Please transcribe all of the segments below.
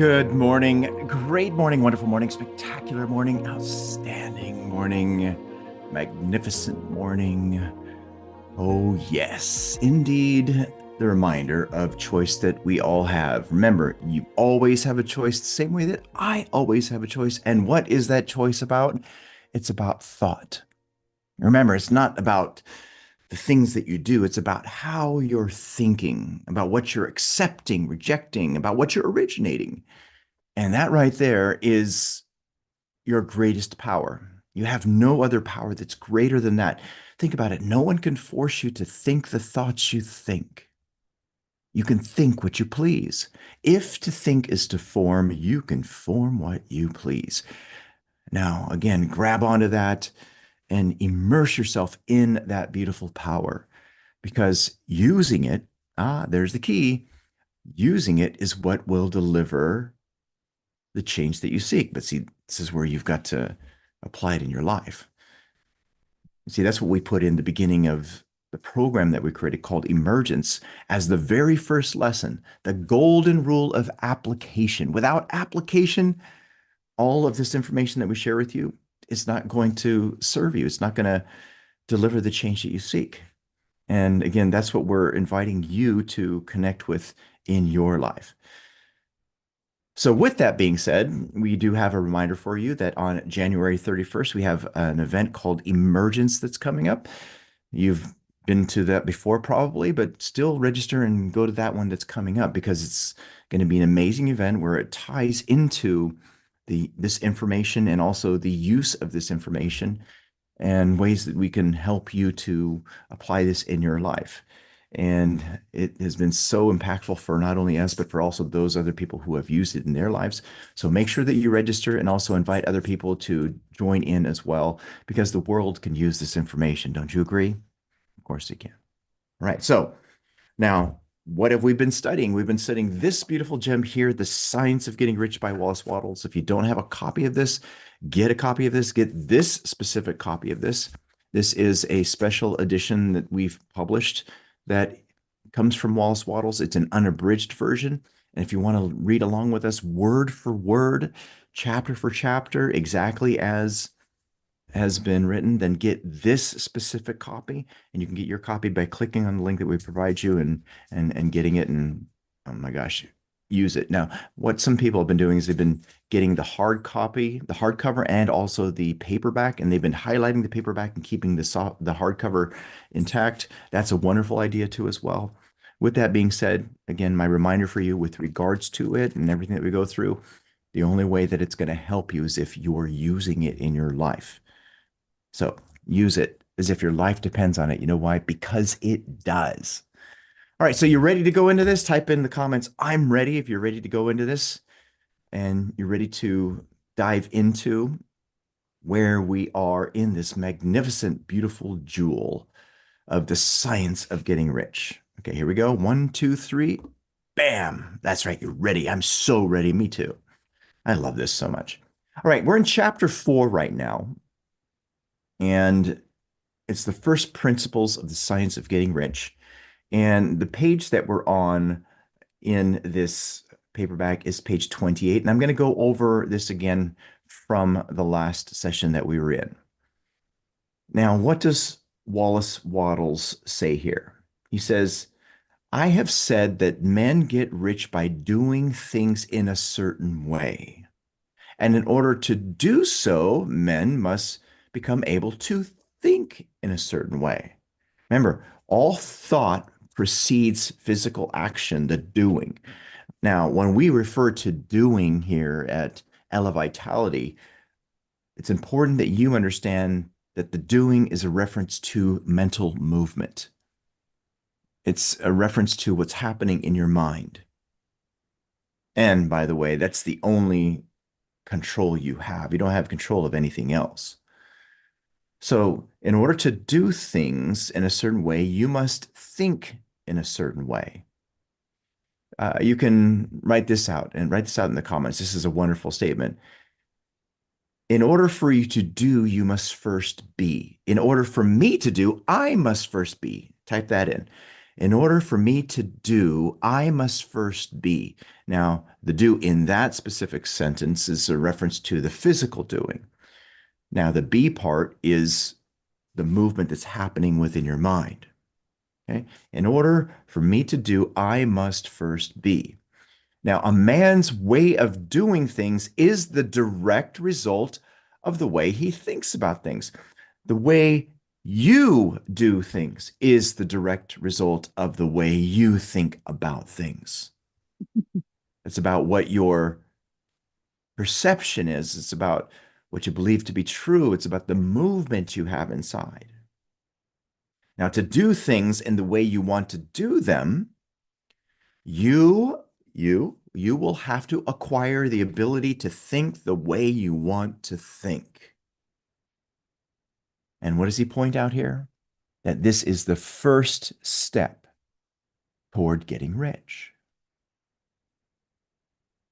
Good morning. Great morning, wonderful morning, spectacular morning, outstanding morning, magnificent morning. Oh, yes, indeed. The reminder of choice that we all have. Remember, you always have a choice, the same way that I always have a choice. And what is that choice about? It's about thought. Remember, it's not about the things that you do, it's about how you're thinking, about what you're accepting, rejecting, about what you're originating. And that right there is your greatest power. You have no other power that's greater than that. Think about it. No one can force you to think the thoughts you think. You can think what you please. If to think is to form, you can form what you please. Now, again, grab onto that and immerse yourself in that beautiful power because using it, there's the key. Using it is what will deliver the change that you seek. But see, this is where you've got to apply it in your life. See, that's what we put in the beginning of the program that we created called Emergence as the very first lesson, the golden rule of application. Without application, all of this information that we share with you is not going to serve you. It's not going to deliver the change that you seek. And again, that's what we're inviting you to connect with in your life. So, with that being said, we do have a reminder for you that on January 31st, we have an event called Emergence that's coming up. You've been to that before, probably, but still register and go to that one that's coming up because it's going to be an amazing event where it ties into this information and also the use of this information and ways that we can help you to apply this in your life. And it has been so impactful for not only us, but for also those other people who have used it in their lives. So make sure that you register and also invite other people to join in as well, because the world can use this information. Don't you agree? Of course they can. All right. So now, what have we been studying? We've been studying this beautiful gem here, The Science of Getting Rich by Wallace Wattles. If you don't have a copy of this, get a copy of this. Get this specific copy of this. This is a special edition that we've published that comes from Wallace Wattles. It's an unabridged version. And if you want to read along with us word for word, chapter for chapter, exactly as has been written, then get this specific copy. And you can get your copy by clicking on the link that we provide you and getting it. And oh my gosh, use it. Now, what some people have been doing is they've been getting the hard copy, the hardcover, and also the paperback, and they've been highlighting the paperback and keeping the hardcover intact. That's a wonderful idea too, as well. With that being said, again, my reminder for you with regards to it and everything that we go through, the only way that it's going to help you is if you're using it in your life. So use it as if your life depends on it. You know why? Because it does. All right, so you're ready to go into this? Type in the comments, I'm ready, if you're ready to go into this and you're ready to dive into where we are in this magnificent, beautiful jewel of the science of getting rich. Okay, here we go. 1, 2, 3. Bam. That's right. You're ready. I'm so ready. Me too. I love this so much. All right, we're in chapter 4 right now. And it's the first principles of the science of getting rich. And the page that we're on in this paperback is page 28. And I'm going to go over this again from the last session that we were in. Now, what does Wallace Wattles say here? He says, I have said that men get rich by doing things in a certain way. And in order to do so, men must become able to think in a certain way. Remember, all thought precedes physical action, the doing. Now, when we refer to doing here at Elevitality, it's important that you understand that the doing is a reference to mental movement. It's a reference to what's happening in your mind. And by the way, that's the only control you have. You don't have control of anything else. So, in order to do things in a certain way, you must think in a certain way. You can write this out and write this out in the comments. This is a wonderful statement. In order for you to do, you must first be. In order for me to do, I must first be. Type that in. In order for me to do, I must first be. Now, the do in that specific sentence is a reference to the physical doing. Now, the be part is the movement that's happening within your mind. Okay? In order for me to do, I must first be. Now, a man's way of doing things is the direct result of the way he thinks about things. The way you do things is the direct result of the way you think about things. It's about what your perception is. It's about what you believe to be true. It's about the movement you have inside. Now, to do things in the way you want to do them, you will have to acquire the ability to think the way you want to think. And what does he point out here? That this is the first step toward getting rich.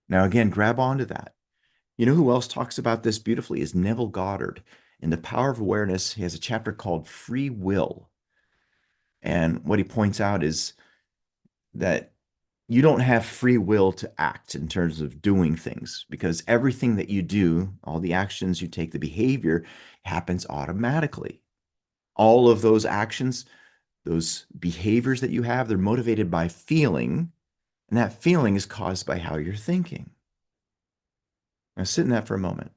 Now, again, grab onto that. You know who else talks about this beautifully is Neville Goddard. In The Power of Awareness, he has a chapter called Free Will. And what he points out is that you don't have free will to act in terms of doing things because everything that you do, all the actions you take, the behavior happens automatically. All of those actions, those behaviors that you have, they're motivated by feeling, and that feeling is caused by how you're thinking. Now, sit in that for a moment.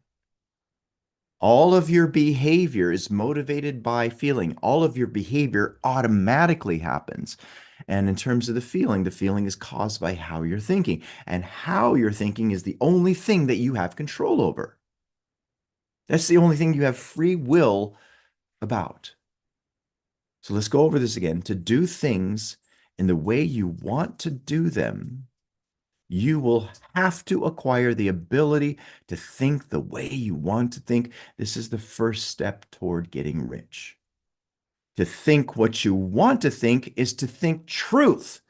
All of your behavior is motivated by feeling. All of your behavior automatically happens. And in terms of the feeling is caused by how you're thinking. And how you're thinking is the only thing that you have control over. That's the only thing you have free will about. So let's go over this again. To do things in the way you want to do them, you will have to acquire the ability to think the way you want to think. This is the first step toward getting rich. To think what you want to think is to think truth,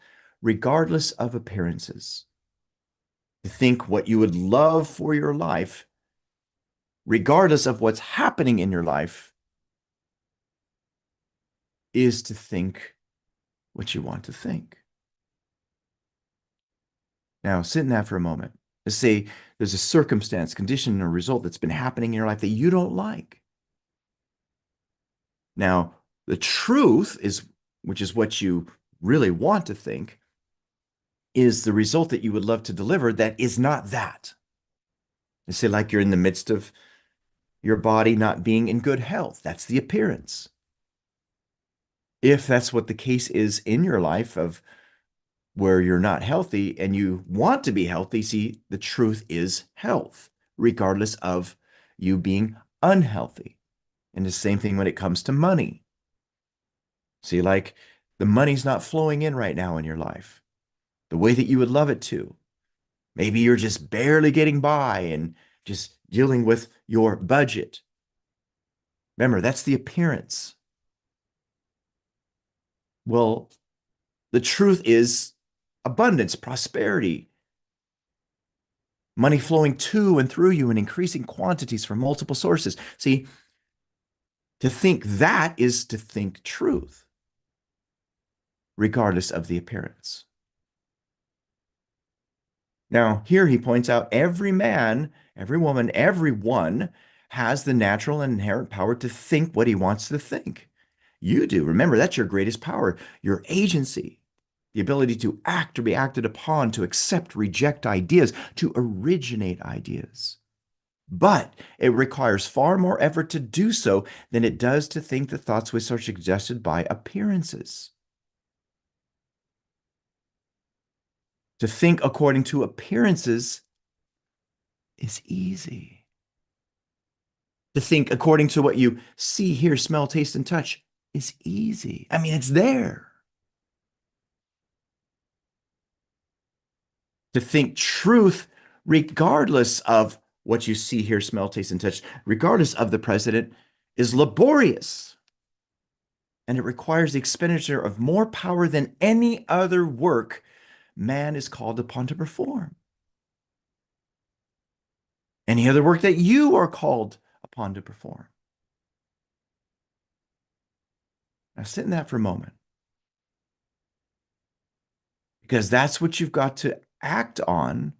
regardless of appearances. To think what you would love for your life, regardless of what's happening in your life, is to think what you want to think. Now, sit in that for a moment. Let's say there's a circumstance, condition, or result that's been happening in your life that you don't like. Now, the truth is, which is what you really want to think, is the result that you would love to deliver that is not that. Let's say like you're in the midst of your body not being in good health. That's the appearance. If that's what the case is in your life of where you're not healthy and you want to be healthy, see, the truth is health, regardless of you being unhealthy. And the same thing when it comes to money. See, like the money's not flowing in right now in your life the way that you would love it to. Maybe you're just barely getting by and just dealing with your budget. Remember, that's the appearance. Well, the truth is abundance, prosperity, money flowing to and through you in increasing quantities from multiple sources. See, to think that is to think truth, regardless of the appearance. Now, here he points out every man, every woman, everyone has the natural and inherent power to think what he wants to think. You do. Remember, that's your greatest power, your agency, the ability to act or be acted upon, to accept, reject ideas, to originate ideas. But it requires far more effort to do so than it does to think the thoughts which are suggested by appearances. To think according to appearances is easy. To think according to what you see, hear, smell, taste, and touch is easy. I mean, it's there. To think truth, regardless of what you see, hear, smell, taste, and touch, regardless of the president, is laborious. And it requires the expenditure of more power than any other work man is called upon to perform. Any other work that you are called upon to perform. Now sit in that for a moment. because that's what you've got to act on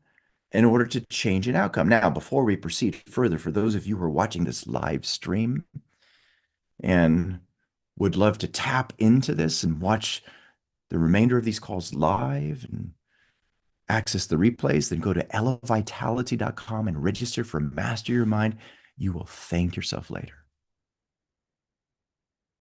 in order to change an outcome. Now, before we proceed further, for those of you who are watching this live stream and would love to tap into this and watch the remainder of these calls live and access the replays, then go to elevitality.com and register for Master Your Mind. You will thank yourself later.